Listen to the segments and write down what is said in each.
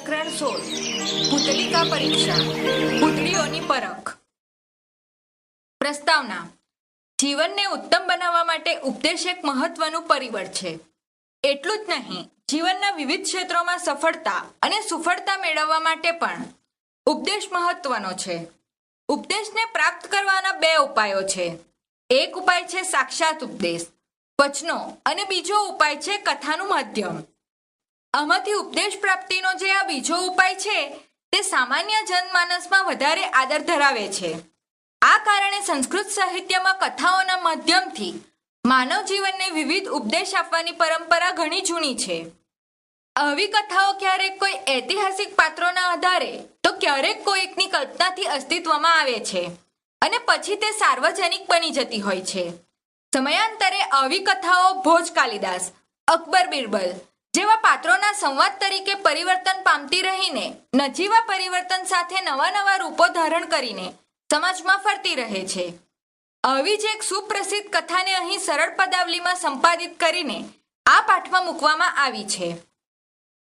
પ્રકરણ 16 પુતલિકા પરીક્ષા પુતળીઓની પરખ. પ્રસ્તાવના. જીવનને ઉત્તમ બનાવવા માટે ઉપદેશ એક મહત્વનું પરિબળ છે. એટલું જ નહીં, જીવનના વિવિધ ક્ષેત્રોમાં સફળતા અને સુફળતા મેળવવા માટે પણ ઉપદેશ મહત્વનો છે. ઉપદેશને પ્રાપ્ત કરવાના બે ઉપાયો છે. એક ઉપાય છે સાક્ષાત ઉપદેશ, વચનો, અને બીજો ઉપાય છે કથાનું માધ્યમ. આમાંથી ઉપદેશ પ્રાપ્તિનો જે આ બીજો ઉપાય છે તે સામાન્ય જનમાનસમાં વધારે આદર ધરાવે છે. આ કારણે સંસ્કૃત સાહિત્યમાં કથાઓના માધ્યમથી માનવ જીવનને વિવિધ ઉપદેશ આપવાની પરંપરા ઘણી જૂની છે. આવી કથાઓ ક્યારેક કોઈ ઐતિહાસિક પાત્રોના આધારે તો ક્યારેક કોઈકની કલ્પનાથી અસ્તિત્વમાં આવે છે અને પછી તે સાર્વજનિક બની જતી હોય છે. સમયાંતરે આવી કથાઓ ભોજ કાલિદાસ, અકબર બિરબલ જેવા પાત્રોના સંવાદ તરીકે પરિવર્તન પામતી રહીને નજીવા પરિવર્તન સાથે નવા નવા રૂપો ધારણ કરીને સમાજમાં ફરતી રહે છે. આવી જ એક સુપ્રસિદ્ધ કથાને અહીં સરળ પદાવલીમાં સંપાદિત કરીને આ પાઠમાં મૂકવામાં આવી છે.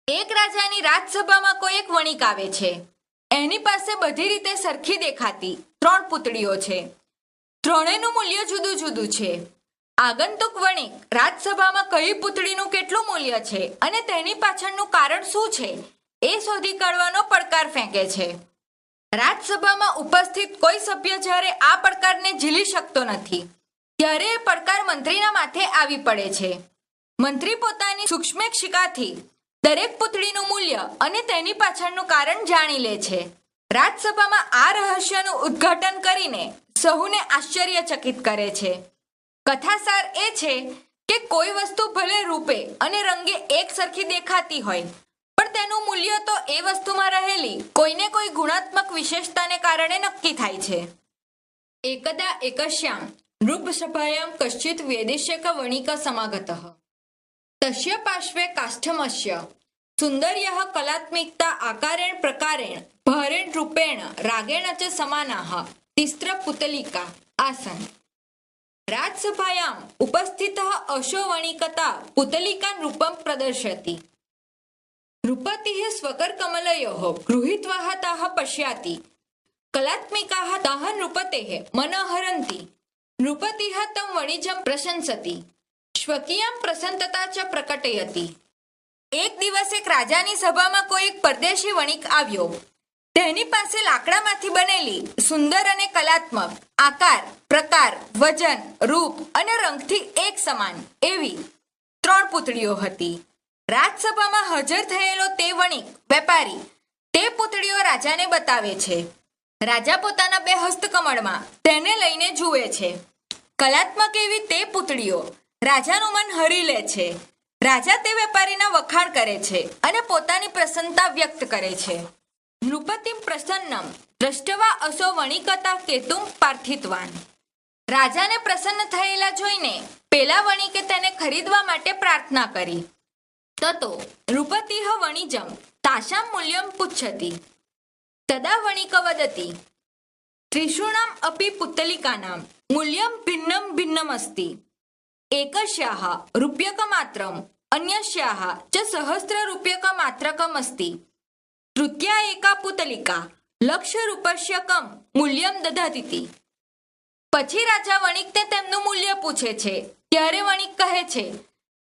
એક રાજાની રાજસભામાં કોઈ એક વણિક આવે છે. એની પાસે બધી રીતે સરખી દેખાતી 3 પુતળીઓ છે. ત્રણેયનું મૂલ્ય જુદું જુદું છે. આગંતુક વણિક રાજસભામાં કઈ પુતળીનું કેટલું મૂલ્ય છે અને તેની પાછળનું કારણ શું છે એ શોધી કાઢવાનો પડકાર ફેંકે છે. રાજસભામાં ઉપસ્થિત કોઈ સભ્ય જ્યારે આ પડકારને ઝીલી શકતો નથી ત્યારે એ પડકાર મંત્રીના માથે આવી પડે છે. મંત્રી પોતાની સૂક્ષ્મેક્ષિકાથી દરેક પુતળીનું મૂલ્ય અને તેની પાછળનું કારણ જાણી લે છે. રાજસભામાં આ રહસ્યનું ઉદ્ઘાટન કરીને સહુને આશ્ચર્યચકિત કરે છે. કથાસાર એ છે કે કોઈ વસ્તુ ભલે રૂપે અને રંગે એક સરખી દેખાતી હોય પણ તેનું મૂલ્ય તો એ વસ્તુમાં રહેલી કોઈને કોઈ ગુણાત્મક વિશેષતાને કારણે નક્કી થાય છે. એકદા એકસ્યામ નૃપસભાયામ કશ્ચિત વૈદેશિક વણિક સમાગતઃ તસ્ય પાર્શ્વે કાષ્ઠમસ્ય સુંદર્યઃ કલાત્મિકતા આકારેણ પ્રકારેણ ભારેણ રૂપેણ રાગેણ ચ સમાનાઃ તિસ્ત્ર પુતલિકા આસન. રાજસભાયામ ઉપસ્થિતઃ અશો વણિકતા પુતલિકા રૂપમ પ્રદર્શયતિ. નૃપતિઃ સ્વકરકમલયોઃ ગૃહીત્વા તાઃ પશ્યાતિ. કલાત્મિકાઃ તાઃ નૃપતેઃ મનઃહરન્તિ. નૃપતિઃ तं વણિજં પ્રશંસતિ. સ્વકીયં પ્રસન્નતા ચ પ્રકટયતિ. એક દિવસ એક રાજાની સભામાં કોઈ એક પરદેશી વણિક આવ્યો. તેની પાસે લાકડામાંથી બનેલી સુંદર અને કલાત્મક આકાર, પ્રકાર, વજન, રૂપ અને રંગથી એક સમાન એવી 3 પુતળીઓ હતી. રાજસભામાં હાજર થયેલો તે વણિક વેપારી તે પુતળીઓ રાજાને બતાવે છે. રાજા પોતાના 2 હસ્તકમળમાં તેને લઈને જુએ છે. કલાત્મક એવી તે પુતળીઓ રાજાનું મન હરી લે છે. રાજા તે વેપારીના વખાણ કરે છે અને પોતાની પ્રસન્નતા વ્યક્ત કરે છે. નૃપતિમ પ્રસન્નમ દ્રષ્ટવા અસો વણિકતા કેતુમ પાર્થિતવાન. રાજાને પ્રસન્ન થયેલા જોઈને પેલા વણિકે તેને ખરીદવા માટે પ્રાર્થના કરી. તતો નૃપતિઃ વણિજં તાશામ મૂલ્યમ પુચ્છતિ. તદા વણિક વદતિ ત્રિષૂણામ અપી પુત્તલિકાનામ મૂલ્યમ ભિન્નમ ભિન્નમ અસ્તિ. એકસ્યાઃ રૂપ્યકમાત્રમ અન્યસ્યાઃ ચ સહસ્ર રૂપ્યકમાત્રકમ અસ્તિ. તૃતીયા એકા પુતલિકા લક્ષ રૂપસ્ય કમ મૂલ્યમ દધાતિતિ. પછી રાજા વણિકને તેમનું મૂલ્ય પૂછે છે. ત્યારે વણિક કહે છે,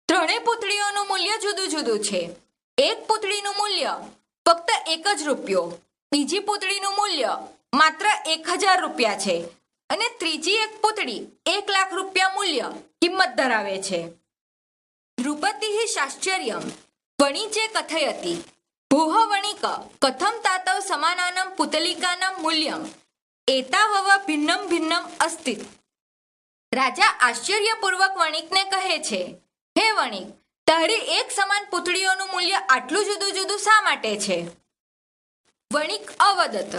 3 પુતળીઓનું મૂલ્ય જુદું જુદું છે. એક પુતળીનું મૂલ્ય ફક્ત 1 જ રૂપિયો, બીજી પુતળીનું મૂલ્ય માત્ર 1000 રૂપિયા છે અને ત્રીજી એક પુતળી 1 લાખ રૂપિયા મૂલ્ય કિંમત ધરાવે છે. નૃપતિઃ શાશ્ચર્યમ વણિજે કથયતિ ભોઃ વણિક કથમ તાતવ સમાનાનામ પુતલિકાનામ મૂલ્યમ એતાવવ ભિન્નમ ભિન્નમ અસ્તિ. રાજા આશ્ચર્યપૂર્વક વણિકને કહે છે, હે વણિક, તારી એક સમાન પુતળીઓનું મૂલ્ય આટલું જુદું જુદું શા માટે છે? વણિક અવદત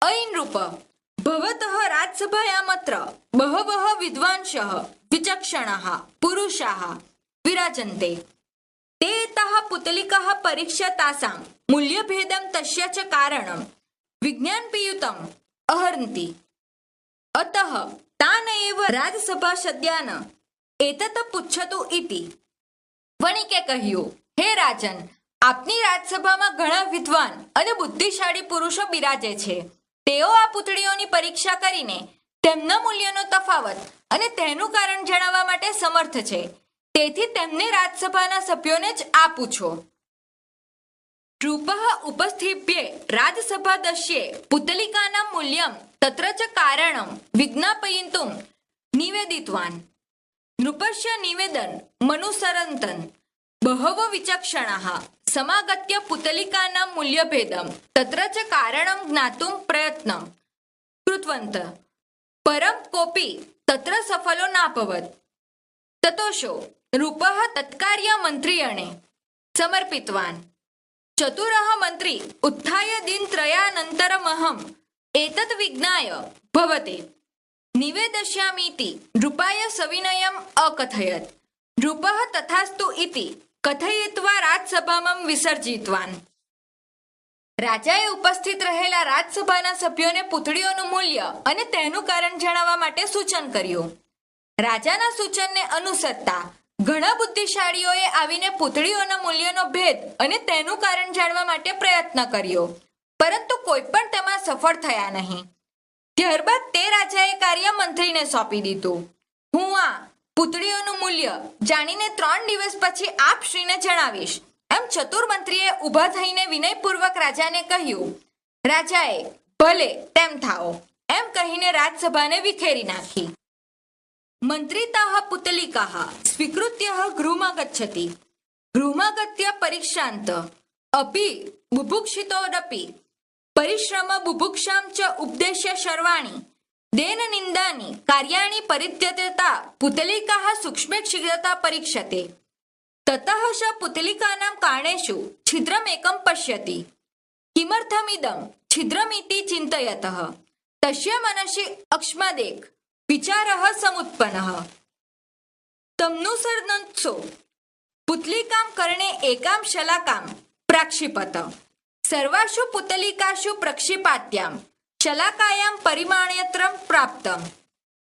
અયિ નૃપ ભવતઃ રાજસભાયામત્ર બહવઃ વિદ્વાંસઃ વિચક્ષણાઃ પુરુષાઃ વિરાજન્તે. તે તઃ પુતલિકાઃ પરીક્ષ્ય તાસાં મૂલ્યભેદં તસ્ય ચ કારણં વિજ્ઞાનપીયુતમ અહરન્તિ. અતઃ તાન એવ રાજસભાસદ્યાન એતત પુચ્છતુ ઇતિ. વણિકે કહ્યું, હે રાજન, આપની રાજસભામાં ઘણા વિદ્વાન અને બુદ્ધિશાળી પુરુષો બિરાજે છે. તેઓ આ પૂતળીઓની પરીક્ષા કરીને તેમના મૂલ્યનો તફાવત અને તેનું કારણ જણાવવા માટે સમર્થ છે. તેથી તેમને રાજસભાના સભ્યોને જ આ પૂછો. રૂપઃ ઉપસ્થિભ્યે રાજસભાદસ્યે પુતલિકાનાં મૂલ્યં તત્ર ચ કારણં વિજ્ઞાપયિતું નિવેદિતવાન. નૃપસ્ય નિવેદન મનુસરन्तં બહવો વિચક્ષણાः સમાગત્ય પુતલિકાનાં મૂલ્યભેદં તત્ર ચ કારણં જ્ઞાતું પ્રયત્नं કૃતવन्तः પરં કોપી તત્ર સફલો નાભવત. તતોષો રૂપઃ તત્કાર્ય મંત્રીયણે સમર્પિતવાન. ચતુરઃ મંત્રી ઉત્થાય દિનત્રયાનन्तરમહં એતत् વિજ્ઞાય ભવતે નિવેદષ્યામીતિ નૃપાય સવિનયમ અકથયત. નૃપઃ તથાસ્તુ ઇતિ કથયિત્વા રાજસભામાં વિસર્જિતવાન. રાજાએ ઉપસ્થિત રહેલા રાજસભાના સભ્યોને પૂતળીઓનું મૂલ્ય અને તેનું કારણ જણાવવા માટે સૂચન કર્યું. રાજાના સૂચનને અનુસરતા ઘણા બુદ્ધિશાળીઓએ આવીને પૂતળીઓના મૂલ્યનો ભેદ અને તેનું કારણ જાણવા માટે પ્રયત્ન કર્યો, પરંતુ કોઈ પણ તેમાં સફળ થયા નહીં. ત્યારબાદ તે રાજાએ કાર્ય મંત્રીને સોંપી દીધું. હું આ પૂતળીઓનું મૂલ્ય જાણીને 3 દિવસ પછી આપ શ્રીને જણાવીશ. એમ ચતુર મંત્રીએ ઊભા થઈને વિનયપૂર્વક રાજાને કહ્યું. રાજાએ ભલે તેમ થાઓ એમ કહીને રાજસભાને વિખેરી નાખી. મંત્રિતાઃ પુતલિકાઃ સ્વીકૃત્ય ગૃહમાગચ્છતિ. ગૃહમાગત્ય પરીક્ષાંત અપી બુભુક્ષિતોરપી પરિશ્રમ બુભુક્ષાં ચ ઉપદેશ્ય સર્વાણી દેન નિંદાની કાર્યાણિ પરિત્યજતા પુતલિકાઃ સૂક્ષ્મેક્ષિગતા પરીક્ષતે. તતઃ સ પુતલિકાનાં કારણેષુ છિદ્રમેકં પશ્યતિ. કિમર્થમિદં છિદ્રમિતિ ચિંતયતઃ તસ્ય મનસી અકસ્માદેક વિચારઃ સમુત્પન્નઃ. તમનુસરન્સો પુતલિકાં કર્ણે એકાં શલાકાં પ્રાક્ષિપત. સર્વાસુ પુતલિકાસુ પ્રક્ષિપાત્યાં શલાકાયાં પરિમાણ્યત્રં પ્રાપ્તम्.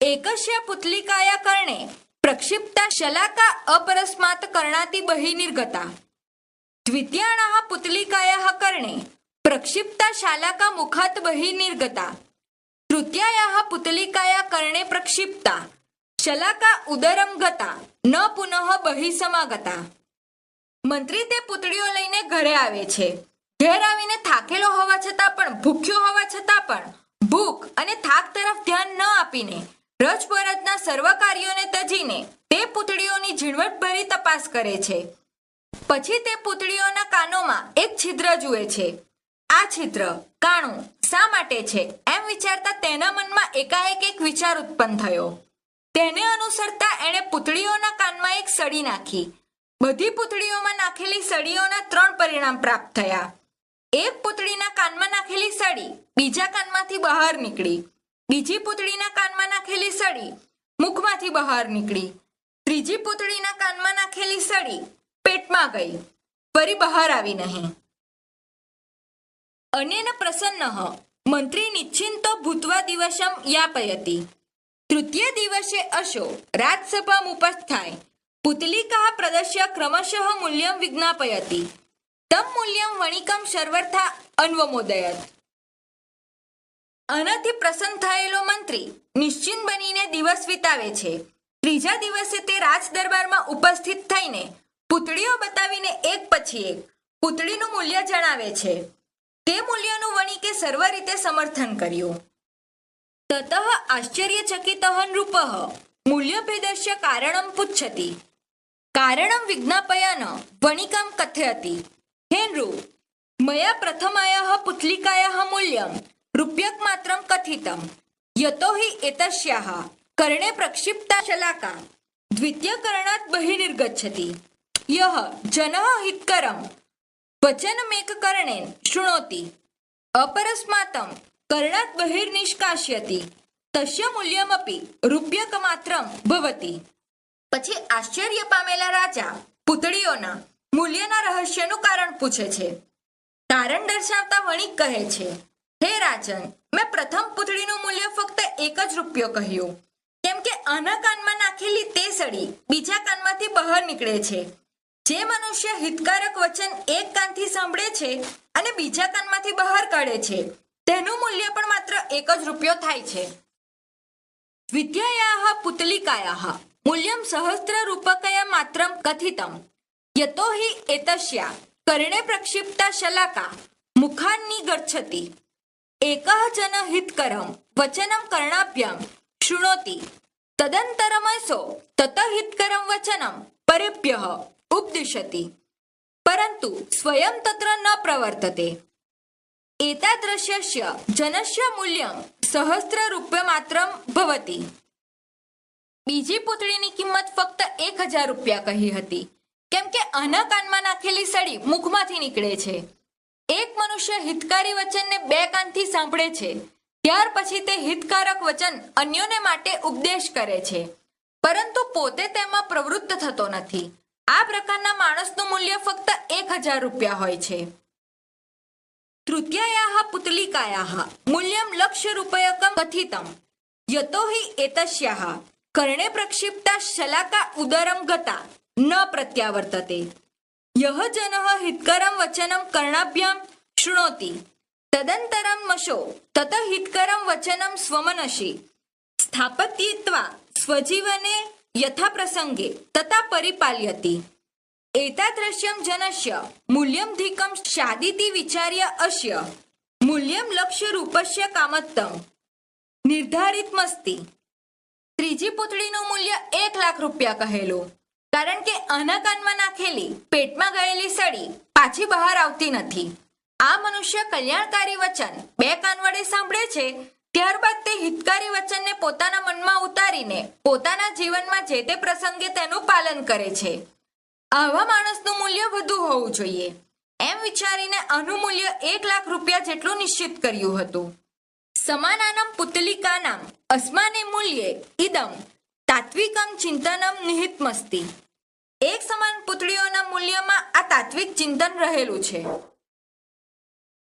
એકસ્ય પુતલિકાયા કર્ણે પ્રક્ષિપ્તા શલાકા અપરસ્માત કર્ણાતિ બહિ નિર્ગતા. દ્વિતીયાણાઃ પુતલિકાયાઃ કર્ણે પ્રક્ષિપ્તા શાલાકા મુખાત બહિ નિર્ગતા. તૃતીયાયાઃ પુતલિકાયા કર્ણે પ્રક્ષિપ્તા શલાકા ઉદરમ ગતા ન પુનઃ બહિ સમાગતા. મંત્રી તે પૂતળીઓ લઈને ઘરે આવે છે. ઘેર આવીને થાકેલો હોવા છતાં પણ, ભૂખ્યો હોવા છતાં પણ ભૂખ અને થાક તરફ ધ્યાન ન આપીને રજપરજના સર્વ કાર્યોને તજીને તે પૂતળીઓની ઝીણવટભરી તપાસ કરે છે. પછી તે પૂતળીઓના કાનોમાં એક છિદ્ર જુએ છે. આ છિદ્ર કાણું શા માટે છે એમ વિચારતા તેના મનમાં એકાએક એક વિચાર ઉત્પન્ન થયો. તેને અનુસરતા એણે પૂતળીઓના કાનમાં એક સળી નાખી. બધી પૂતળીઓમાં નાખેલી સળીઓના 3 પરિણામ પ્રાપ્ત થયા. એક પૂતળીના કાનમાં નાખેલી સળી બીજા કાનમાંથી બહાર નીકળી. બીજી પૂતળીના કાનમાં નાખેલી સળી મુખમાંથી બહાર નીકળી. ત્રીજી પૂતળીના કાનમાં નાખેલી સળી પેટમાં ગઈ, ફરી બહાર આવી નહીં. અનેન પ્રસન્નઃ મંત્રી નિશ્ચિંતો ભૂત્વા દિવસમ યાપયતિ. તૃતીય દિવસે અશો રાજસભામુપસ્થાય પુતલિકા પ્રદર્શ્ય ક્રમશઃ મૂલ્યં વિજ્ઞાપયતિ. તમ મૂલ્યં વણિકં સર્વથા અન્વમોદયત. આનાથી પ્રસન્ન થયેલો મંત્રી નિશ્ચિંત બનીને દિવસ વિતાવે છે. ત્રીજા દિવસે તે રાજ દરબારમાં ઉપસ્થિત થઈને પૂતળીઓ બતાવીને એક પછી એક પૂતળીનું મૂલ્ય જણાવે છે. તે મૂલ્યનું વણિકે સર્વ રીતે સમર્થન કર્યું. તતઃ આશ્ચર્યચકિતઃ નૃપઃ મૂલ્યભેદસ્ય કારણં પૃચ્છતિ. કારણં વિજ્ઞાપયન વણિકં કથયતિ. હે નૃપ, મયા પ્રથમાયાઃ પુતલિકાયાઃ મૂલ્યં રૂપ્યકમાત્રં કથિતં. યતો હિ એતસ્યાઃ કર્ણે પ્રક્ષિપ્તા શલાકા દ્વિતીયકરણાत् બહિર્નિર્ગચ્છતિ. યઃ જનઃ હિતકરં વચનમેકકર્ણેન શૃણોતિ અપરસ્માતં કર્ણાत् બહિર્નિષ્કાસ્યતિ તસ્ય મૂલ્યમપી રૂપ્યકમાત્રં ભવતિ. પછી આશ્ચર્ય પામેલા રાજા પૂતળીઓના મૂલ્યના રહસ્યનું કારણ પૂછે છે. કારણ દર્શાવતા વણિક કહે છે, હે રાજન, મેં પ્રથમ પૂતળીનું મૂલ્ય ફક્ત 1 જ રૂપિયો કહ્યું, કેમ કે આના કાનમાં નાખેલી તે સળી બીજા કાનમાંથી બહાર નીકળે છે. જે મનુષ્ય હિતકારક વચન એક કાનથી સાંભળે છે અને બીજા કાનમાંથી બહાર કાઢે છે તેનું મૂલ્ય પણ માત્ર 1 રૂપિયો થાય છે. વિદ્યાયાઃ પુતલિકાયાઃ મૂલ્યં સહસ્રરૂપકયા માત્રમ કથિતમ યતો હિ એતસ્યા કર્ણે પ્રક્ષિપ્તા શલાકા મુખાન્ની ગચ્છતિ એકઃ જન હિતકરમ વચનમ કર્ણાભ્યામ શૃણોતિ તદંતરમસો તત હિતકરમ વચનમ પરેભ્યઃ ઉપદિશતિ પરંતુ સ્વયં તત્ર ન પ્રવર્તતે. એતાદૃશસ્ય જનસ્ય મૂલ્યં સહસ્રરૂપ્યમાત્રમ ભવતિ. બીજી પૂતળીની કિંમત ફક્ત 1000 રૂપિયા કહી હતી, કેમ કે આના કાનમાં નાખેલી સળી મુખમાંથી નીકળે છે. એક મનુષ્ય હિતકારી વચનને 2 કાનથી સાંભળે છે, ત્યાર પછી તે હિતકારક વચન અન્યોને માટે ઉપદેશ કરે છે, પરંતુ પોતે તેમાં પ્રવૃત્ત થતો નથી. આ પ્રકારના માણસનું મૂલ્ય ફક્ત 1000 રૂપિયા હોય છે. તૃતીયાયાઃ પુતલિકાયાઃ મૂલ્યં લક્ષરૂપયકં કથિતં યતો હિ એતસ્યાઃ કર્ણે પ્રક્ષિપ્તા શલાકા ઉદરમ ગતા ન પ્રત્યાવર્તતે. યહ જનઃ હિતકરમ વચનમ કર્ણાભ્યામ શૃણોતિ તદંતરમ મશો તત હિતકરમ વચનમ સ્વમનસી સ્થાપયિત્વા સ્વજીવને યથા પ્રસંગે તથા પરિપાલ્યતિ. એતાદૃશ્યં જનસ્ય મૂલ્યમધિકં સ્યાદિતિ વિચાર્ય અસ્ય મૂલ્યં લક્ષ્યરૂપસ્ય કામત્તમ નિર્ધારિતમસ્તિ. ત્રીજી પૂતળીનું મૂલ્ય 1 લાખ રૂપિયા કહેલું, કારણ કે આના કાનમાં નાખેલી પેટમાં ગયેલી સળી પાછી બહાર આવતી નથી. આ મનુષ્ય કલ્યાણકારી વચન 2 કાન વડે સાંભળે છે, ત્યારબાદ તે હિતકારી વચનને પોતાના મનમાં ઉતારીને પોતાના જીવનમાં જે તે પ્રસંગે તેનું પાલન કરે છે. આવા માણસનું મૂલ્ય વધુ હોવું જોઈએ, એમ વિચારીને આનું મૂલ્ય 1 લાખ રૂપિયા જેટલું નિશ્ચિત કર્યું હતું. સમાનાનમ પુતલિકાનામ અસ્માને મૂલ્યે ઇદમ તાત્વિકમ ચિંતનમ નિહિતમસ્તિ. એક સમાન પુતળીઓના મૂલ્યમાં આ તાત્વિક ચિંતન રહેલું છે.